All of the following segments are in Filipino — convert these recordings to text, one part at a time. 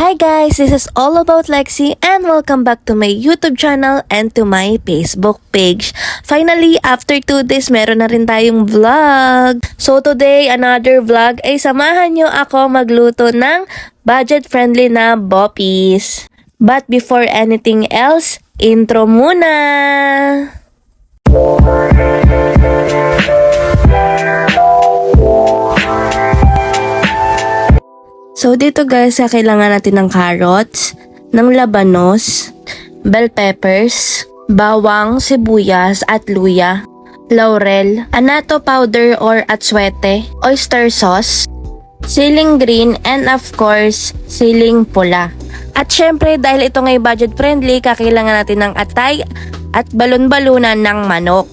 Hi guys, this is all about Lexi and welcome back to my YouTube channel and to my Facebook page. Finally, after 2 days, meron na rin tayong vlog. So today, another vlog ay samahan nyo ako magluto ng budget-friendly na boppies. But before anything else, intro muna! So dito guys, kailangan natin ng carrots, ng labanos, bell peppers, bawang, sibuyas at luya, laurel, anato powder or atsuete, oyster sauce, siling green, and of course, siling pula. At syempre dahil ito ngay budget friendly, kakailangan natin ng atay at balon-balunan ng manok.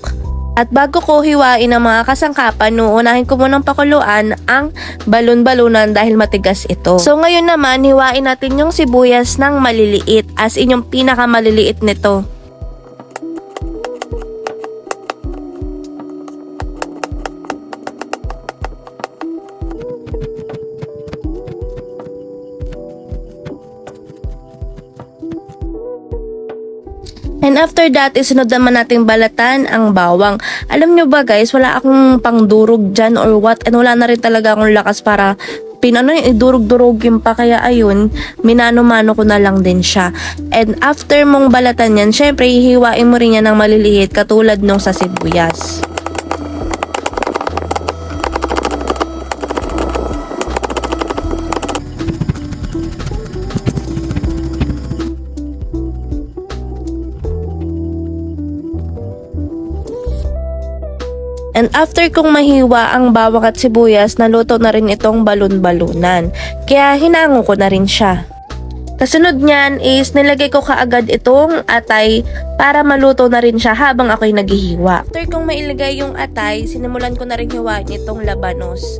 At bago ko hiwain ang mga kasangkapan, uunahin ko munang pakuluan ang balon-balunan dahil matigas ito. So ngayon naman, hiwain natin yung sibuyas ng maliliit, as in yung pinakamaliliit nito. And after that, isunod naman natin balatan ang bawang. Alam nyo ba guys, wala akong pangdurog dyan or what, and wala na rin talaga akong lakas para idurog-durogin pa, kaya ayun, minano-mano ko na lang din siya. And after mong balatan yan, syempre hihiwain mo rin yan ng maliliit katulad nung sa sibuyas. And after kong mahiwa ang bawang at sibuyas, naluto na rin itong balon-balunan. Kaya hinango ko na rin siya. Kasunod niyan is nilagay ko kaagad itong atay para maluto na rin siya habang ako'y naghihiwa. After kong mailagay yung atay, sinimulan ko na rin hiwain itong labanos.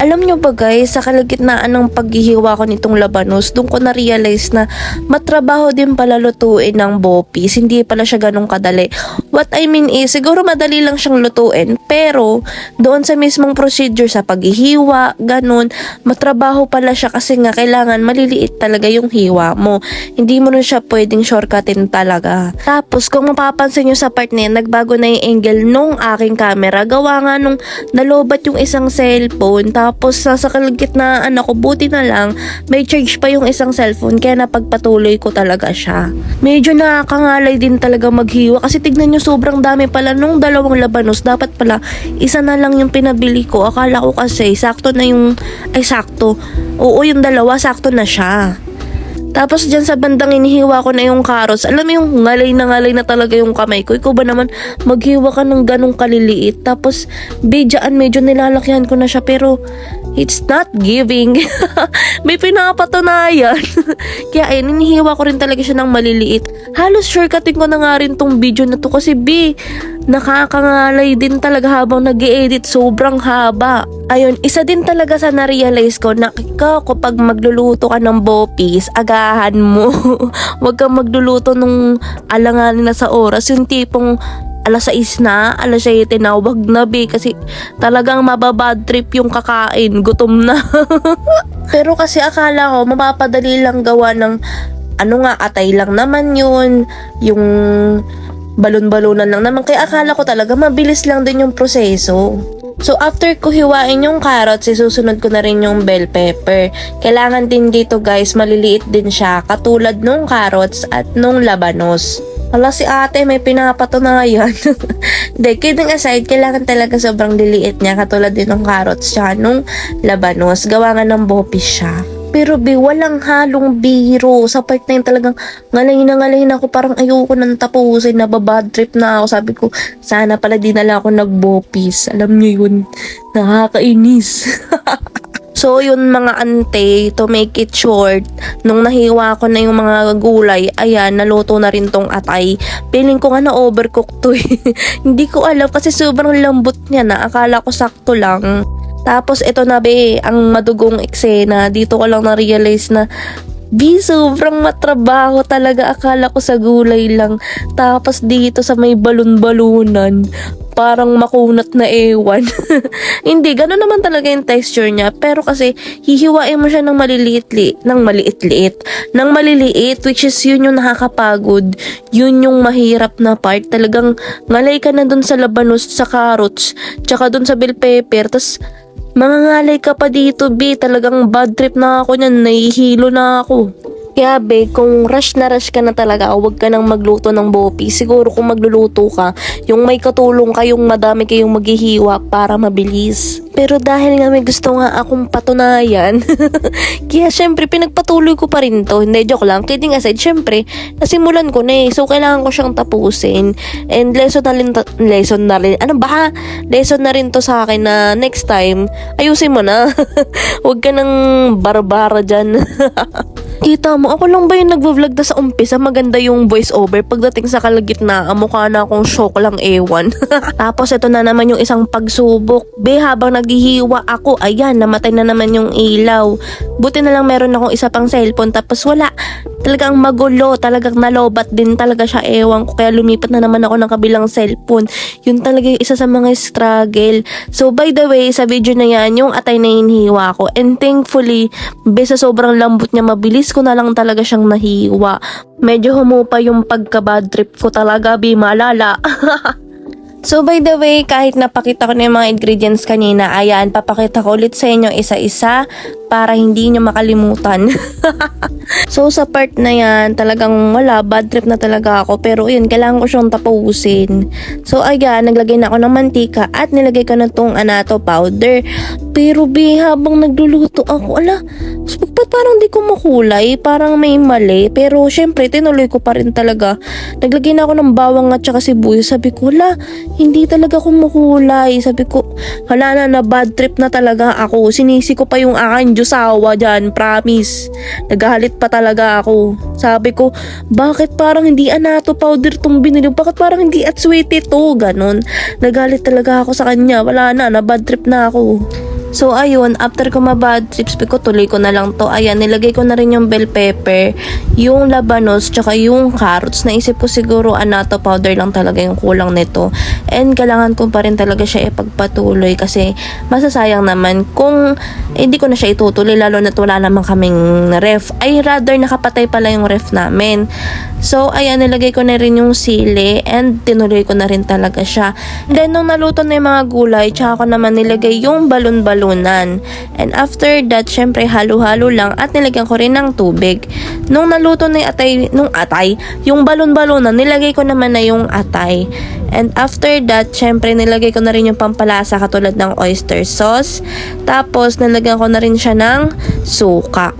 Alam nyo ba guys, sa kalagitnaan ng paghihiwa ko nitong labanos, doon ko na-realize na matrabaho din pala lutuin ng boppies. Hindi pala siya ganun kadali. What I mean is, siguro madali lang siyang lutuin, pero doon sa mismong procedure sa paghihiwa, ganun, matrabaho pala siya kasi nga kailangan maliliit talaga yung hiwa mo. Hindi mo rin siya pwedeng shortcutin talaga. Tapos, kung mapapansin nyo sa part na yan, nagbago na yung angle nung aking camera. Gawa nga nung nalobat yung isang cellphone, tapos nasa kalagitnaan ako, buti na lang may charge pa yung isang cellphone kaya napagpatuloy ko talaga siya. Medyo nakakangalay din talaga maghiwa kasi tignan nyo, sobrang dami pala nung dalawang labanos. Dapat pala isa na lang yung pinabili ko. Akala ko kasi sakto na yung, sakto, oo, yung dalawa sakto na siya. Tapos dyan sa bandang inihiwa ko na yung carrots, alam mo yung ngalay na talaga yung kamay ko. Ikaw ba naman maghiwa ka ng ganong kaliliit? Tapos bidyaan medyo nilalakyan ko na siya, pero it's not giving. May pinapatunayan. Kaya ayun, inihiwa ko rin talaga siya ng maliliit. Halos shortcutting ko na nga rin tong video na to kasi nakakangalay din talaga habang nag-i-edit, sobrang haba. Ayun, isa din talaga sa na-realize ko na kapag magluluto ka ng boppies, agahan mo. Huwag kang magluluto nung alanganin na sa oras, yung tipong alas 6 na, alas 7 na, wag na kasi talagang mababad trip yung kakain, gutom na. Pero kasi akala ko mapapadali lang gawa ng atay lang naman yun, yung balon-balunan lang naman, kaya akala ko talaga mabilis lang din yung proseso. So after ko hiwain yung carrots, isusunod ko na rin yung bell pepper. Kailangan din dito guys, maliliit din siya katulad nung carrots at nung labanos. Hala, si ate may pinapatunayan. Hindi, kidding aside, kailangan talaga sobrang liliit niya katulad din ng carrots tsaka nung labanos. Gawa nga ng boppies siya. Pero walang halong biro. Sa part na yun talagang ngalayin ako. Parang ayoko nang tapusin. Nababad trip na ako. Sabi ko, sana pala di na lang ako nag-boppies. Alam niyo yun, nakakainis. So yun mga ante, to make it short, nung nahiwa ko na yung mga gulay, ayan, naluto na rin tong atay. Feeling ko nga na-overcook to eh. Hindi ko alam kasi sobrang lambot niya na. Akala ko sakto lang. Tapos ito na ang madugong eksena. Dito ko lang na-realize na sobrang matrabaho talaga. Akala ko sa gulay lang. Tapos dito sa may balon-balunan, parang makunat na ewan. Hindi, gano'n naman talaga yung texture niya. Pero kasi, hihiwain mo siya ng maliliit, which is yun yung nakakapagod. Yun yung mahirap na part. Talagang ngalay ka na dun sa labanos, sa carrots, tsaka dun sa bell pepper. Tas, mangangalay ka pa dito, B. Talagang bad trip na ako niyan. Nahihilo na ako. Kaya be, kung rush na rush ka na talaga, huwag ka nang magluto ng bopi. Siguro kung magluluto ka, yung may katulong kayong madami kayong maghihiwa para mabilis. Pero dahil nga may gusto nga akong patunayan, kaya syempre pinagpatuloy ko pa rin to. Hindi, joke lang. Kidding aside, syempre, nasimulan ko na eh. So, kailangan ko siyang tapusin. And lesson na rin to sa akin na next time, ayusin mo na. Huwag ka nang barbara dyan. Kita mo, ako lang ba yung nagvo-vlog na sa umpisa? Maganda yung voice over. Pagdating sa kalagitnaan, mukha na akong shock lang ewan. Tapos ito na naman yung isang pagsubok. Be, habang naghihiwa ako, ayan, namatay na naman yung ilaw. Buti na lang meron akong isa pang cellphone. Tapos wala. Talagang magulo. Talagang nalobat din talaga siya, ewan ko. Kaya lumipat na naman ako ng kabilang cellphone. Yun talaga yung isa sa mga struggle. So, by the way, sa video na yan, yung atay na hinihiwa ko. And thankfully, be, sa sobrang lambot niya, mabilis ko na lang talaga siyang nahiwa. Medyo humupa yung pagka-bad trip ko talaga, be, malala. So by the way, kahit napakita ko na yung mga ingredients kanina, ayan, papakita ko ulit sa inyo isa-isa para hindi nyo makalimutan. So sa part na yan, talagang wala, bad trip na talaga ako. Pero yun, kailangan ko siyang tapusin. So ayan, naglagay na ako ng mantika at nilagay ko na tong anato powder. Pero be, habang nagluluto ako, ba't parang di ko makulay? Parang may mali. Pero syempre, tinuloy ko pa rin talaga. Naglagay na ako ng bawang at saka sibuyas. Sabi ko, hindi talaga ako makulay. Sabi ko, na bad trip na talaga ako. Sinisi ko pa yung aking Diyosawa dyan, promise. Nagalit pa talaga ako. Sabi ko, bakit parang hindi anato powder tong binili? Bakit parang hindi atswete to? Ganon. Nagalit talaga ako sa kanya. Na bad trip na ako. So ayun, after ko mabad trips ko, tuloy ko na lang to. Ayan, nilagay ko na rin yung bell pepper, yung labanos, tsaka yung carrots. Naisip ko siguro anato powder lang talaga yung kulang nito. And kailangan ko pa rin talaga siya ipagpatuloy kasi masasayang naman kung hindi ko na siya itutuloy, lalo na wala naman kaming ref. Ay rather nakapatay pala yung ref namin. So ayan, nilagay ko na rin yung sili and tinuloy ko na rin talaga siya. Then nung naluto na yung mga gulay, tsaka ko naman nilagay yung balon-balunan. And after that, syempre halo-halo lang at nilagyan ko rin ng tubig. Nung naluto na yung balon-balunan, nilagay ko naman na yung atay. And after that, syempre nilagay ko na rin yung pampalasa katulad ng oyster sauce. Tapos nilagyan ko na rin siya ng suka.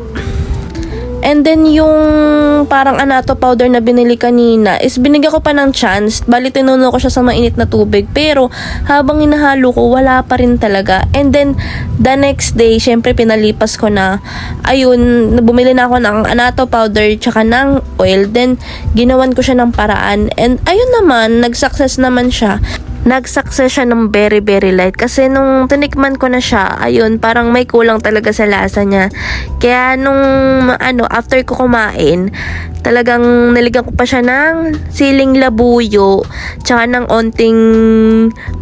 And then yung parang anato powder na binili kanina is binigyan ko pa ng chance. Bali tinuno ko siya sa mainit na tubig. Pero habang hinahalo ko, wala pa rin talaga. And then the next day, syempre pinalipas ko na. Ayun, bumili na ako ng anato powder tsaka ng oil. Then ginawan ko siya ng paraan. And ayun naman, nag-success naman siya. Nag-success siya ng very very light kasi nung tinikman ko na siya, ayun, parang may kulang talaga sa lasa niya. Kaya nung after ko kumain, talagang nilagyan ko pa siya ng siling labuyo tsaka ng onting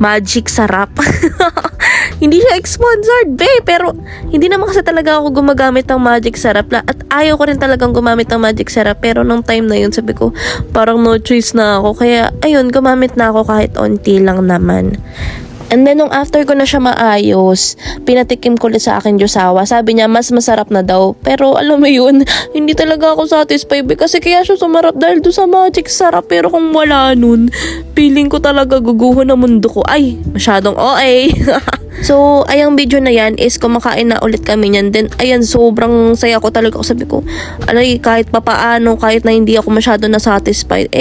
magic sarap. Hindi siya sponsored, pero hindi naman kasi talaga ako gumagamit ng magic sarap at ayaw ko rin talagang gumamit ng magic sarap. Pero nung time na yun, sabi ko, parang no choice na ako. Kaya ayun, gumamit na ako kahit onti lang naman. And then, nung after ko na siya maayos, pinatikim ko ulit sa akin Diyosawa. Sabi niya, mas masarap na daw. Pero, alam mo yun, hindi talaga ako satisfied. Kasi kaya siya sumarap dahil doon sa magic sarap. Pero kung wala nun, feeling ko talaga guguho na mundo ko. Ay, masyadong OA. So, ayang video na yan is kumakain na ulit kami niyan. Then, ayan, sobrang saya ko talaga. Sabi ko, kahit papaano, kahit na hindi ako masyado na satisfied.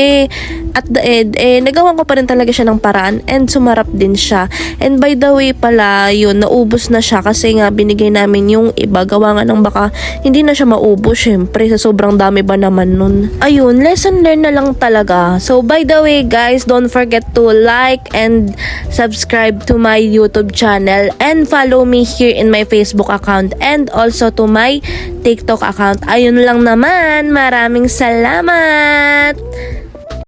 At the end, nagawa ko pa rin talaga siya ng paraan. And sumarap din siya. And by the way pala, yun, naubos na siya kasi nga binigay namin yung iba. Gawa nga ng baka hindi na siya maubos, syempre, sa sobrang dami ba naman nun. Ayun, lesson learned na lang talaga. So by the way guys, don't forget to like and subscribe to my YouTube channel and follow me here in my Facebook account and also to my TikTok account. Ayun lang naman, maraming salamat!